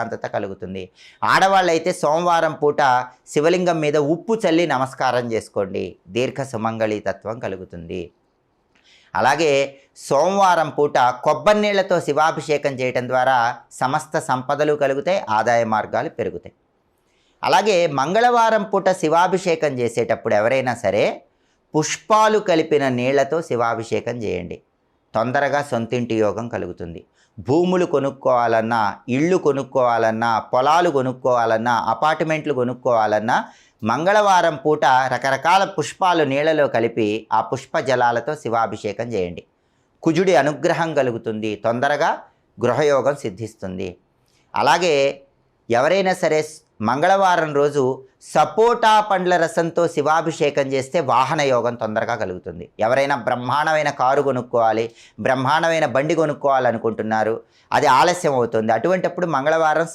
ప్రశాంతత కలుగుతుంది. ఆడవాళ్ళైతే సోమవారం పూట శివలింగం మీద ఉప్పు చల్లి నమస్కారం చేసుకోండి, దీర్ఘ సుమంగళితత్వం కలుగుతుంది. అలాగే సోమవారం పూట కొబ్బరి నీళ్లతో శివాభిషేకం చేయటం ద్వారా సమస్త సంపదలు కలుగుతాయి, ఆదాయ మార్గాలు పెరుగుతాయి. అలాగే మంగళవారం పూట శివాభిషేకం చేసేటప్పుడు ఎవరైనా సరే పుష్పాలు కలిపిన నీళ్లతో శివాభిషేకం చేయండి, తొందరగా సొంతింటి యోగం కలుగుతుంది. భూములు కొనుక్కోవాలన్నా, ఇళ్ళు కొనుక్కోవాలన్నా, పొలాలు కొనుక్కోవాలన్నా, అపార్ట్మెంట్లు కొనుక్కోవాలన్నా మంగళవారం పూట రకరకాల పుష్పాలు నీళ్ళలో కలిపి ఆ పుష్ప జలాలతో శివాభిషేకం చేయండి. కుజుడి అనుగ్రహం కలుగుతుంది, తొందరగా గృహయోగం సిద్ధిస్తుంది. అలాగే ఎవరైనా సరే మంగళవారం రోజు సపోటా పండ్ల రసంతో శివాభిషేకం చేస్తే వాహన యోగం తొందరగా కలుగుతుంది. ఎవరైనా బ్రహ్మాండమైన కారు కొనుక్కోవాలి, బ్రహ్మాండమైన బండి కొనుక్కోవాలనుకుంటున్నారు, అది ఆలస్యం అవుతుంది. అటువంటప్పుడు మంగళవారం